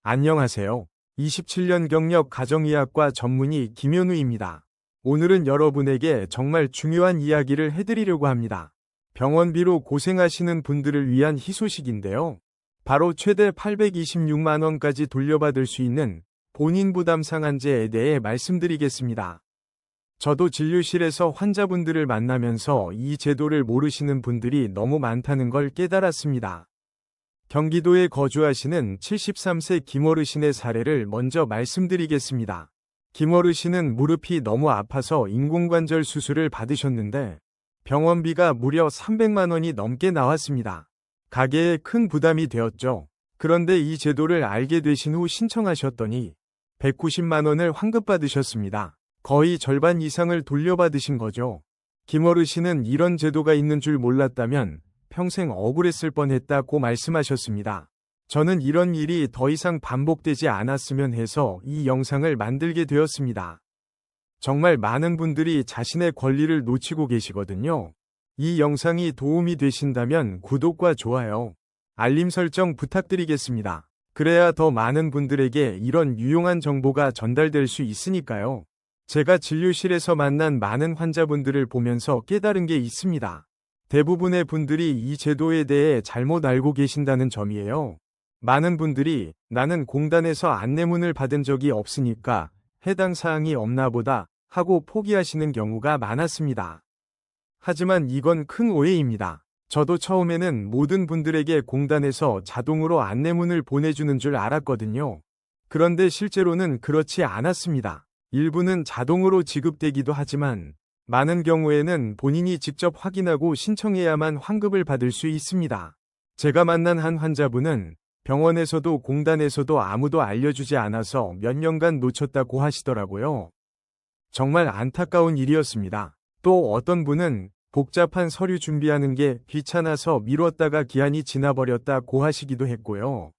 안녕하세요. 27년 경력 가정의학과 전문의 김현우입니다. 오늘은 여러분에게 정말 중요한 이야기를 해드리려고 합니다. 병원비로 고생하시는 분들을 위한 희소식인데요. 바로 최대 826만 원까지 돌려받을 수 있는 본인 부담 상한제에 대해 말씀드리겠습니다. 저도 진료실에서 환자분들을 만나면서 이 제도를 모르시는 분들이 너무 많다는 걸 깨달았습니다. 경기도에 거주하시는 73세 김어르신의 사례를 먼저 말씀드리겠습니다. 김어르신은 무릎이 너무 아파서 인공관절 수술을 받으셨는데 병원비가 무려 300만 원이 넘게 나왔습니다. 가게에 큰 부담이 되었죠. 그런데 이 제도를 알게 되신 후 신청하셨더니 190만 원을 환급받으셨습니다. 거의 절반 이상을 돌려받으신 거죠. 김어르신은 이런 제도가 있는 줄 몰랐다면 평생 억울했을 뻔했다고 말씀하셨습니다. 저는 이런 일이 더 이상 반복되지 않았으면 해서 이 영상을 만들게 되었습니다. 정말 많은 분들이 자신의 권리를 놓치고 계시거든요. 이 영상이 도움이 되신다면 구독과 좋아요, 알림 설정 부탁드리겠습니다. 그래야 더 많은 분들에게 이런 유용한 정보가 전달될 수 있으니까요. 제가 진료실에서 만난 많은 환자분들을 보면서 깨달은 게 있습니다. 대부분의 분들이 이 제도에 대해 잘못 알고 계신다는 점이에요. 많은 분들이 나는 공단에서 안내문을 받은 적이 없으니까 해당 사항이 없나 보다 하고 포기하시는 경우가 많았습니다. 하지만 이건 큰 오해입니다. 저도 처음에는 모든 분들에게 공단에서 자동으로 안내문을 보내주는 줄 알았거든요. 그런데 실제로는 그렇지 않았습니다. 일부는 자동으로 지급되기도 하지만 많은 경우에는 본인이 직접 확인하고 신청해야만 환급을 받을 수 있습니다. 제가 만난 한 환자분은 병원에서도 공단에서도 아무도 알려주지 않아서 몇 년간 놓쳤다고 하시더라고요. 정말 안타까운 일이었습니다. 또 어떤 분은 복잡한 서류 준비하는 게 귀찮아서 미뤘다가 기한이 지나버렸다고 하시기도 했고요.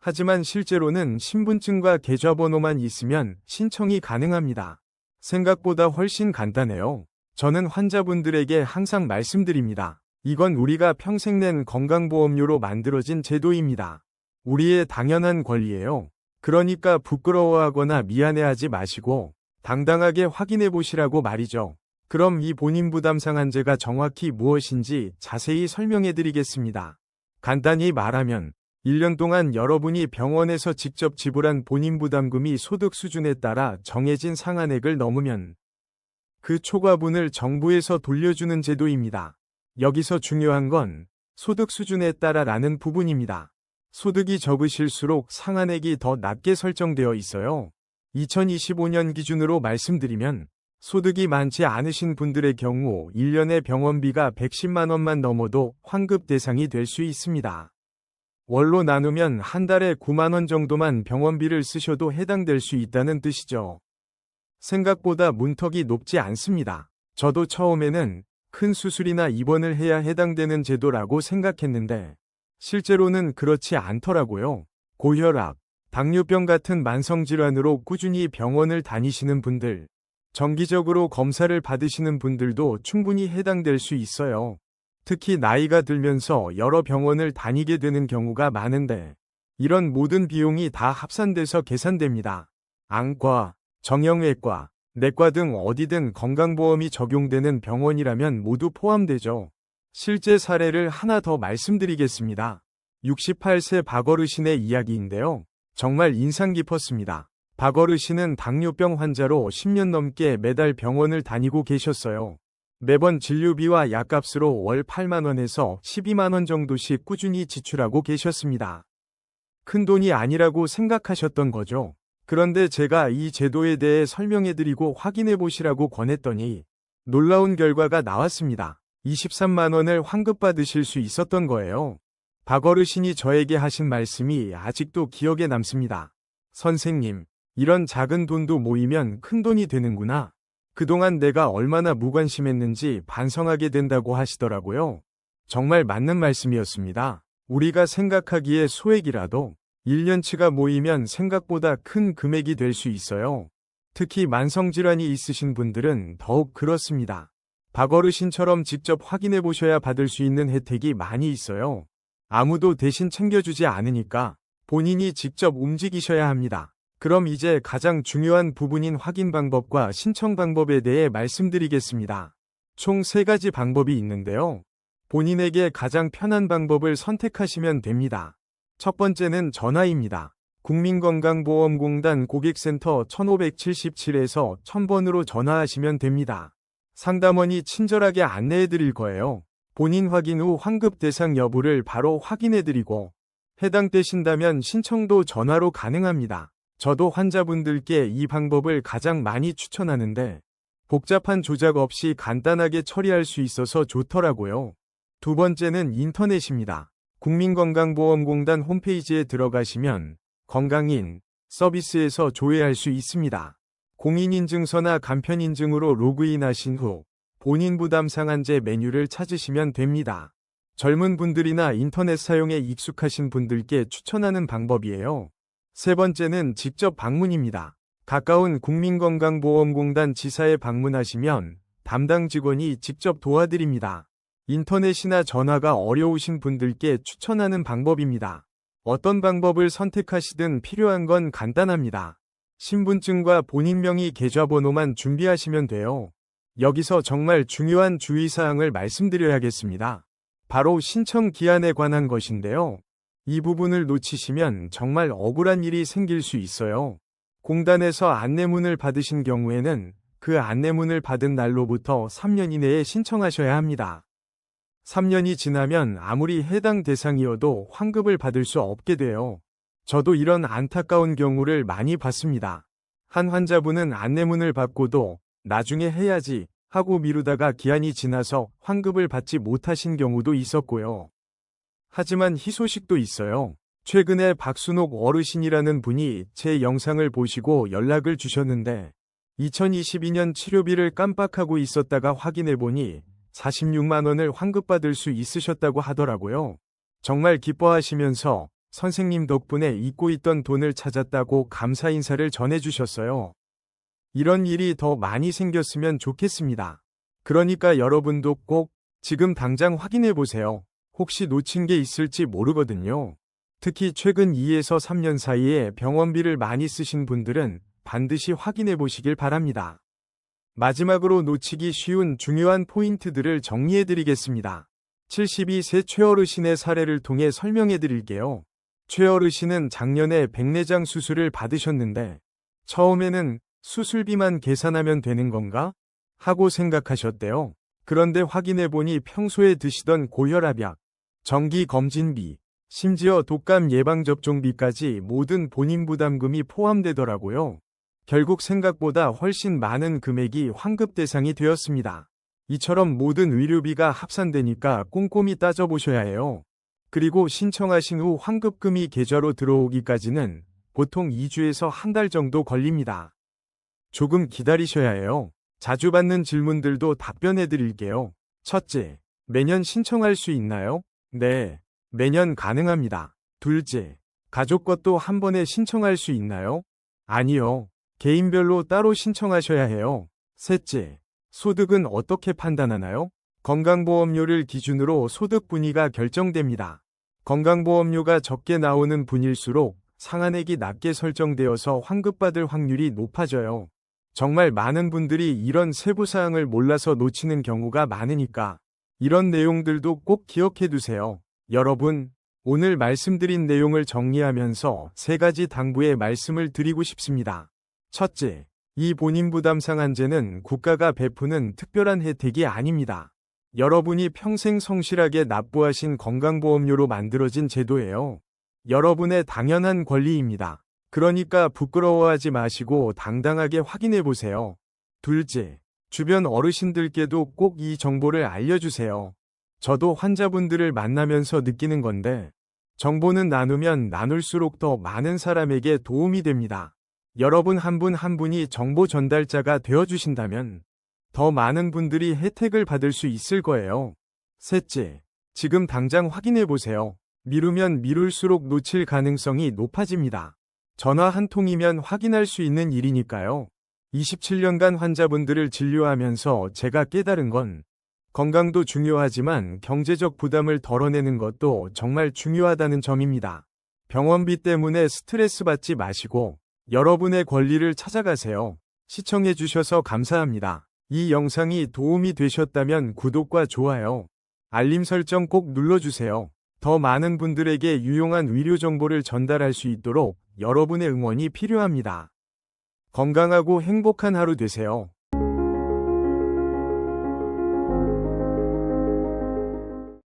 하지만 실제로는 신분증과 계좌번호만 있으면 신청이 가능합니다. 생각보다 훨씬 간단해요. 저는 환자분들에게 항상 말씀드립니다. 이건 우리가 평생 낸 건강보험료로 만들어진 제도입니다. 우리의 당연한 권리예요. 그러니까 부끄러워하거나 미안해하지 마시고 당당하게 확인해 보시라고 말이죠. 그럼 이 본인 부담 상한제가 정확히 무엇인지 자세히 설명해 드리겠습니다. 간단히 말하면 1년 동안 여러분이 병원에서 직접 지불한 본인 부담금이 소득 수준에 따라 정해진 상한액을 넘으면 그 초과분을 정부에서 돌려주는 제도입니다. 여기서 중요한 건 소득 수준에 따라라는 부분입니다. 소득이 적으실수록 상한액이 더 낮게 설정되어 있어요. 2025년 기준으로 말씀드리면 소득이 많지 않으신 분들의 경우 1년에 병원비가 110만 원만 넘어도 환급 대상이 될 수 있습니다. 월로 나누면 한 달에 9만 원 정도만 병원비를 쓰셔도 해당될 수 있다는 뜻이죠. 생각보다 문턱이 높지 않습니다. 저도 처음에는 큰 수술이나 입원을 해야 해당되는 제도라고 생각했는데 실제로는 그렇지 않더라고요. 고혈압, 당뇨병 같은 만성질환으로 꾸준히 병원을 다니시는 분들, 정기적으로 검사를 받으시는 분들도 충분히 해당될 수 있어요. 특히 나이가 들면서 여러 병원을 다니게 되는 경우가 많은데 이런 모든 비용이 다 합산돼서 계산됩니다. 안과, 정형외과, 내과 등 어디든 건강보험이 적용되는 병원이라면 모두 포함되죠. 실제 사례를 하나 더 말씀드리겠습니다. 68세 박어르신의 이야기인데요. 정말 인상 깊었습니다. 박어르신은 당뇨병 환자로 10년 넘게 매달 병원을 다니고 계셨어요. 매번 진료비와 약값으로 월 8만 원에서 12만 원 정도씩 꾸준히 지출하고 계셨습니다. 큰 돈이 아니라고 생각하셨던 거죠. 그런데 제가 이 제도에 대해 설명해드리고 확인해 보시라고 권했더니 놀라운 결과가 나왔습니다. 23만 원을 환급받으실 수 있었던 거예요. 박어르신이 저에게 하신 말씀이 아직도 기억에 남습니다. 선생님, 이런 작은 돈도 모이면 큰 돈이 되는구나. 그동안 내가 얼마나 무관심했는지 반성하게 된다고 하시더라고요. 정말 맞는 말씀이었습니다. 우리가 생각하기에 소액이라도 1년치가 모이면 생각보다 큰 금액이 될 수 있어요. 특히 만성질환이 있으신 분들은 더욱 그렇습니다. 박어르신처럼 직접 확인해 보셔야 받을 수 있는 혜택이 많이 있어요. 아무도 대신 챙겨주지 않으니까 본인이 직접 움직이셔야 합니다. 그럼 이제 가장 중요한 부분인 확인 방법과 신청 방법에 대해 말씀드리겠습니다. 총 3가지 방법이 있는데요. 본인에게 가장 편한 방법을 선택하시면 됩니다. 첫 번째는 전화입니다. 국민건강보험공단 고객센터 1577에서 1000번으로 전화하시면 됩니다. 상담원이 친절하게 안내해 드릴 거예요. 본인 확인 후 환급 대상 여부를 바로 확인해 드리고 해당되신다면 신청도 전화로 가능합니다. 저도 환자분들께 이 방법을 가장 많이 추천하는데 복잡한 조작 없이 간단하게 처리할 수 있어서 좋더라고요. 두 번째는 인터넷입니다. 국민건강보험공단 홈페이지에 들어가시면 건강인 서비스에서 조회할 수 있습니다. 공인인증서나 간편인증으로 로그인하신 후 본인 부담 상한제 메뉴를 찾으시면 됩니다. 젊은 분들이나 인터넷 사용에 익숙하신 분들께 추천하는 방법이에요. 세 번째는 직접 방문입니다. 가까운 국민건강보험공단 지사에 방문하시면 담당 직원이 직접 도와드립니다. 인터넷이나 전화가 어려우신 분들께 추천하는 방법입니다. 어떤 방법을 선택하시든 필요한 건 간단합니다. 신분증과 본인 명의 계좌번호만 준비하시면 돼요. 여기서 정말 중요한 주의사항을 말씀드려야겠습니다. 바로 신청 기한에 관한 것인데요. 이 부분을 놓치시면 정말 억울한 일이 생길 수 있어요. 공단에서 안내문을 받으신 경우에는 그 안내문을 받은 날로부터 3년 이내에 신청하셔야 합니다. 3년이 지나면 아무리 해당 대상이어도 환급을 받을 수 없게 돼요. 저도 이런 안타까운 경우를 많이 봤습니다. 한 환자분은 안내문을 받고도 나중에 해야지 하고 미루다가 기한이 지나서 환급을 받지 못하신 경우도 있었고요. 하지만 희소식도 있어요. 최근에 박순옥 어르신이라는 분이 제 영상을 보시고 연락을 주셨는데 2022년 치료비를 깜빡하고 있었다가 확인해보니 46만 원을 환급받을 수 있으셨다고 하더라고요. 정말 기뻐하시면서 선생님 덕분에 잊고 있던 돈을 찾았다고 감사 인사를 전해주셨어요. 이런 일이 더 많이 생겼으면 좋겠습니다. 그러니까 여러분도 꼭 지금 당장 확인해보세요. 혹시 놓친 게 있을지 모르거든요. 특히 최근 2에서 3년 사이에 병원비를 많이 쓰신 분들은 반드시 확인해보시길 바랍니다. 마지막으로 놓치기 쉬운 중요한 포인트들을 정리해드리겠습니다. 72세 최어르신의 사례를 통해 설명해드릴게요. 최어르신은 작년에 백내장 수술을 받으셨는데 처음에는 수술비만 계산하면 되는 건가? 하고 생각하셨대요. 그런데 확인해보니 평소에 드시던 고혈압약, 정기검진비, 심지어 독감 예방접종비까지 모든 본인 부담금이 포함되더라고요. 결국 생각보다 훨씬 많은 금액이 환급 대상이 되었습니다. 이처럼 모든 의료비가 합산되니까 꼼꼼히 따져보셔야 해요. 그리고 신청하신 후 환급금이 계좌로 들어오기까지는 보통 2주에서 한 달 정도 걸립니다. 조금 기다리셔야 해요. 자주 받는 질문들도 답변해 드릴게요. 첫째, 매년 신청할 수 있나요? 네, 매년 가능합니다. 둘째, 가족 것도 한 번에 신청할 수 있나요? 아니요. 개인별로 따로 신청하셔야 해요. 셋째, 소득은 어떻게 판단하나요? 건강보험료를 기준으로 소득 분위가 결정됩니다. 건강보험료가 적게 나오는 분일수록 상한액이 낮게 설정되어서 환급받을 확률이 높아져요. 정말 많은 분들이 이런 세부사항을 몰라서 놓치는 경우가 많으니까 이런 내용들도 꼭 기억해 두세요. 여러분, 오늘 말씀드린 내용을 정리하면서 3가지 당부의 말씀을 드리고 싶습니다. 첫째, 이 본인 부담 상한제는 국가가 베푸는 특별한 혜택이 아닙니다. 여러분이 평생 성실하게 납부하신 건강보험료로 만들어진 제도예요. 여러분의 당연한 권리입니다. 그러니까 부끄러워하지 마시고 당당하게 확인해 보세요. 둘째, 주변 어르신들께도 꼭 이 정보를 알려주세요. 저도 환자분들을 만나면서 느끼는 건데, 정보는 나누면 나눌수록 더 많은 사람에게 도움이 됩니다. 여러분 한 분 한 분이 정보 전달자가 되어주신다면 더 많은 분들이 혜택을 받을 수 있을 거예요. 셋째, 지금 당장 확인해 보세요. 미루면 미룰수록 놓칠 가능성이 높아집니다. 전화 한 통이면 확인할 수 있는 일이니까요. 27년간 환자분들을 진료하면서 제가 깨달은 건 건강도 중요하지만 경제적 부담을 덜어내는 것도 정말 중요하다는 점입니다. 병원비 때문에 스트레스 받지 마시고 여러분의 권리를 찾아가세요. 시청해주셔서 감사합니다. 이 영상이 도움이 되셨다면 구독과 좋아요, 알림 설정 꼭 눌러주세요. 더 많은 분들에게 유용한 의료 정보를 전달할 수 있도록 여러분의 응원이 필요합니다. 건강하고 행복한 하루 되세요.